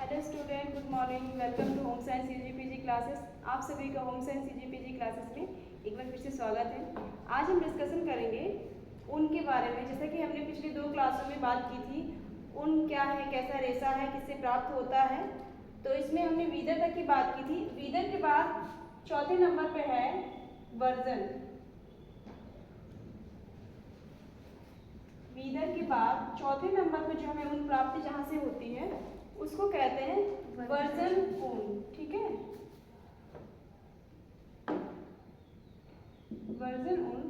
Hello student, good morning. Welcome to home science सीजीपीजी classes. आप सभी का होम साइंस सीजीपीजी क्लासेस में एक बार फिर से स्वागत है। आज हम डिस्कशन करेंगे ऊन के बारे में। जैसा कि हमने पिछली 2 क्लासों में बात की थी, ऊन क्या है, कैसा रेशा है, किससे प्राप्त होता है। तो इसमें हमने वीदर तक की बात की थी। वीदर के बाद चौथे नंबर पे है वर्जन। वीदर के बाद चौथे नंबर पे जो हमें ऊन प्राप्ति जहाँ से होती है उसको कहते हैं वर्जन ऊन। ठीक है, वर्जन ऊन।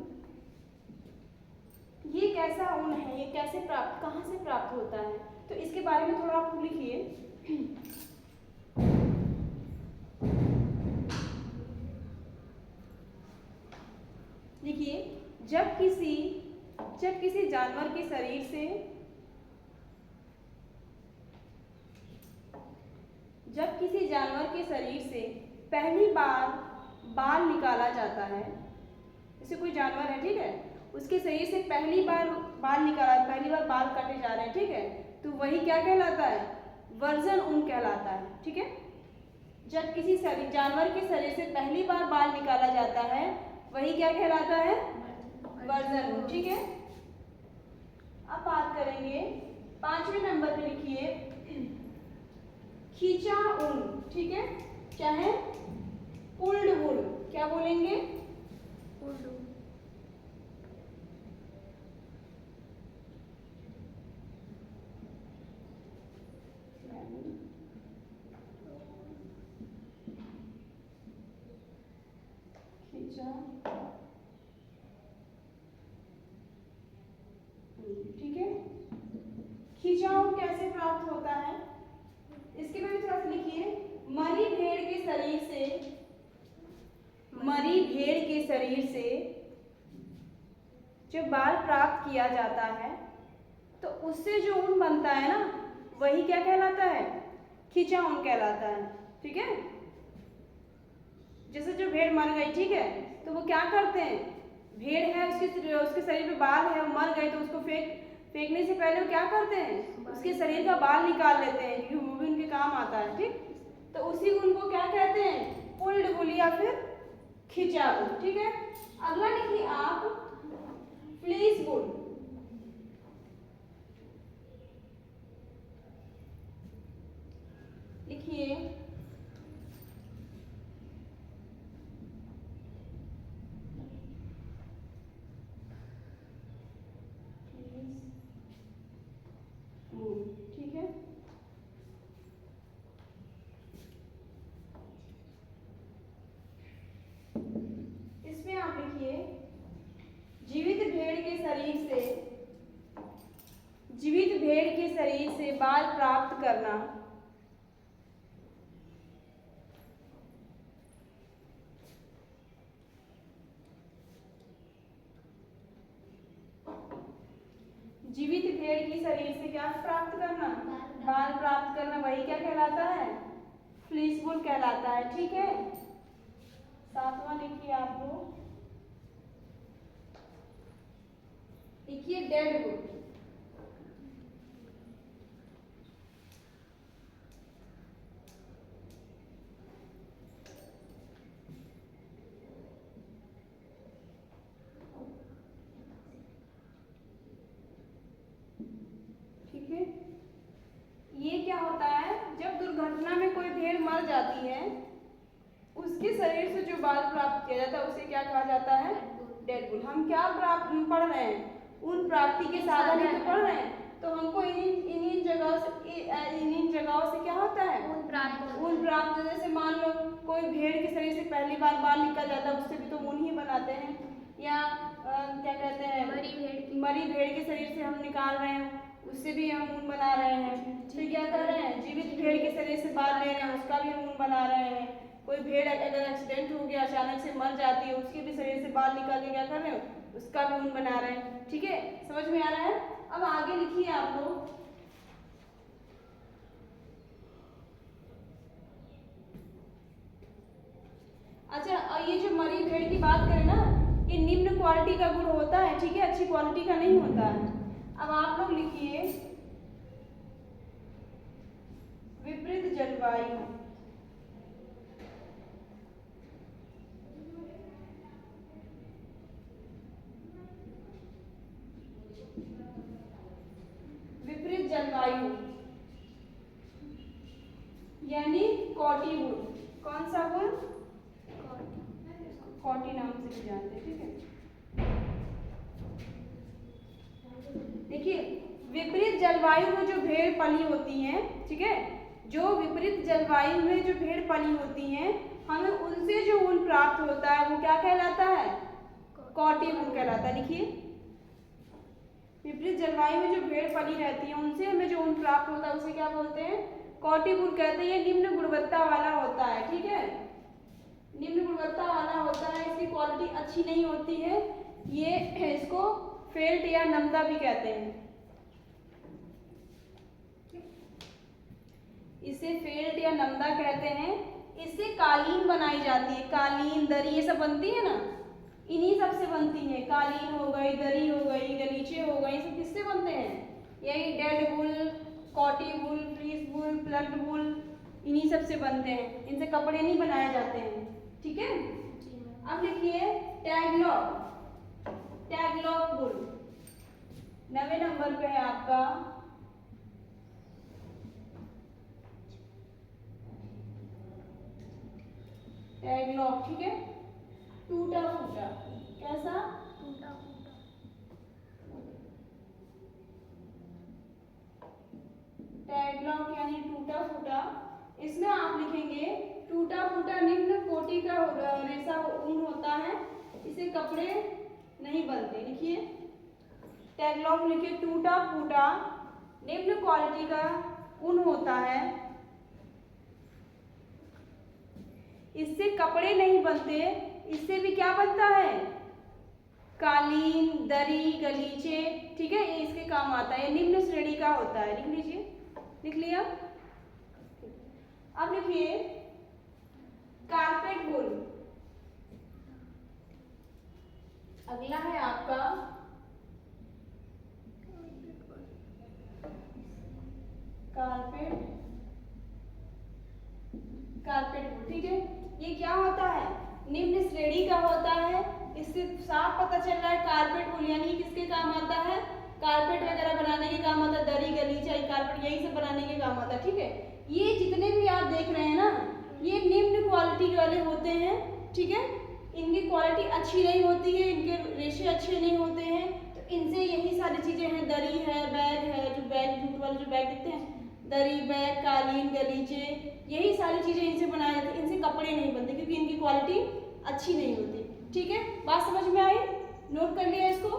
ये कैसा ऊन है, ये कैसे प्राप्त, कहाँ से प्राप्त होता है, तो इसके बारे में थोड़ा आप लिखिए। लिखिए, जब किसी जानवर के शरीर से पहली बार बाल निकाला जाता है। जैसे कोई जानवर है, ठीक है, उसके शरीर से पहली बार बाल निकाला, पहली बार बाल काटे जा रहे हैं, ठीक है, तो वही क्या कहलाता है, वर्जन ऊन कहलाता है। ठीक है, जब किसी जानवर के शरीर से पहली बार बाल निकाला जाता है वही क्या कहलाता है, वर्जन ऊन। ठीक है, अब बात करेंगे 5वें नंबर पे। लिखिए खींचा ऊन। ठीक है, क्या है, पुल्ड वूल। क्या बोलेंगे, पुल्ड वूल। खींचा, ठीक है, खींचा ऊन कैसे प्राप्त होता है इसके बारे में थोड़ा सा लिखिए। मरी भेड़ के शरीर से जो बाल प्राप्त किया जाता है तो उससे जो ऊन बनता है ना, वही क्या कहलाता है, खींचा ऊन कहलाता है। ठीक है, जैसे जो भेड़ मर गई, ठीक है, तो वो क्या करते हैं, भेड़ है, उसके शरीर में बाल है, वो मर गई तो उसको फेंकने से पहले वो क्या करते हैं, उसके शरीर का बाल निकाल लेते हैं, क्योंकि वो भी उनके काम आता है। ठीक, तो उसी ऊन को क्या कहते हैं, पुल्ड वूल या फिर खींचा ऊन। ठीक है, अगला लिखिए आप फ्लीस वूल। लिखिए ठीक है, इसमें आप लिखिए जीवित भेड़ के शरीर से बाल प्राप्त करना जीवित भेड़ के शरीर से क्या प्राप्त करना, बाल प्राप्त करना, वही क्या कहलाता है, फ्लीस वूल कहलाता है। ठीक है, 7वां लिखिए आप लोग, लिखिए डेड वुड। ठीक है, ये क्या होता है, जब दुर्घटना में कोई भेड़ मर जाती है उसके शरीर से जो बाल प्राप्त किया जाता है उसे क्या कहा जाता है, डेड वुड। हम क्या पढ़ रहे हैं, ऊन प्राप्ति के साधन ही तो पढ़ रहे हैं, तो हमको इन्हीं जगहों से क्या होता है, ऊन प्राप्त। जैसे मान लो कोई भेड़ के शरीर से पहली बार बाल निकल जाता है, उससे भी तो ऊन ही बनाते हैं। या क्या कहते हैं, मरी भेड़ के शरीर से हम निकाल रहे हैं, उससे भी हम ऊन बना रहे हैं। तो क्या कर रहे हैं, जीवित भेड़ के शरीर से बाल ले रहे हैं, उसका भी हम ऊन बना रहे हैं। कोई भेड़ अगर एक्सीडेंट हो गया, अचानक से मर जाती है, उसके भी शरीर से बाल निकाल के क्या कर रहे हो, उसका भी ऊन बना रहे हैं। ठीक है, समझ में आ रहा है। अब आगे लिखिए आप लोग, अच्छा, और ये जो मरी भेड़ की बात करें ना, ये निम्न क्वालिटी का गुड़ होता है। ठीक है, अच्छी क्वालिटी का नहीं होता है। अब आप लोग लिखिए विपरीत जलवायु। विपरीत जलवायु यानी कॉटी वुड। कौन सा वुड? कॉटी नाम से भी जानते हैं, ठीक है। देखिए, विपरीत जलवायु में जो भेड़ पली होती हैं, ठीक है, जो विपरीत जलवायु में जो भेड़ पली होती हैं, हमें उनसे जो ऊन प्राप्त होता है वो क्या कहलाता है? कॉटी वुड कहलाता है। लिखिए, विपरीत जलवायु में जो भेड़ पली रहती है उनसे हमें जो ऊन प्राप्त होता है उसे क्या बोलते हैं? कॉटी वुड कहते हैं। ये निम्न गुणवत्ता वाला होता है, ठीक है, निम्न गुणवत्ता वाला होता है, इसकी क्वालिटी अच्छी नहीं होती है। ये इसको फेल्ट या नमदा भी कहते हैं, इसे फेल्ट या नमदा कहते हैं। इससे कालीन बनाई जाती है, कालीन, दरी, ये सब बनती है ना, इन्हीं सब से बनती है। कालीन हो गई, दरी हो गई, गलीचे हो गए, सब किससे बनते हैं? यही डेड वुल, कॉटी वुल, फ्लीस वुल, प्लग्ड वुल, इन्हीं सब से बनते हैं। इनसे कपड़े नहीं बनाए जाते हैं, ठीक है। अब लिखिए टैगलॉग। टैगलॉग वुल 9वें नंबर पे है आपका। टैगलॉग, ठीक है, टूटा फूटा। कैसा? टूटा फूटा। टैगलॉग यानी टूटा फूटा। इसमें आप लिखेंगे टूटा फूटा निम्न कोटि का रेशा ऊन होता है, इसे कपड़े नहीं बनते। लिखिए, टैगलॉग लिखिए, टूटा फूटा निम्न क्वालिटी का ऊन होता है, इससे कपड़े नहीं बनते। इससे भी क्या बनता है? कालीन, दरी, गलीचे, ठीक है, ये इसके काम आता है। निम्न श्रेणी का होता है। लिख लीजिए, लिख लिया। अब लिखिए कारपेट वुल। अगला है आपका कारपेट वुल, ठीक है। ये क्या होता है? निम्न श्रेणी का होता है। इससे साफ पता चल रहा है कारपेट वुल यानी किसके काम आता है? कारपेट वगैरह बनाने के काम आता है, दरी, गलीचा, कारपेट, यही सब बनाने के काम आता है, ठीक है। ये जितने भी आप देख रहे हैं ना, ये निम्न क्वालिटी वाले होते हैं, ठीक है। इनकी क्वालिटी अच्छी नहीं होती है, इनके रेशे अच्छे नहीं होते हैं, तो इनसे यही सारी चीजें हैं। दरी है, बैग है, जो बैग जूट वाले जो बैग दिखते हैं, दरी, बैग, कालीन, गलीचे, यही सारी चीजें इनसे बनाई जाती है। इनसे कपड़े नहीं बनते क्योंकि इनकी क्वालिटी अच्छी नहीं होती, ठीक है। बात समझ में आई? नोट कर लिया इसको।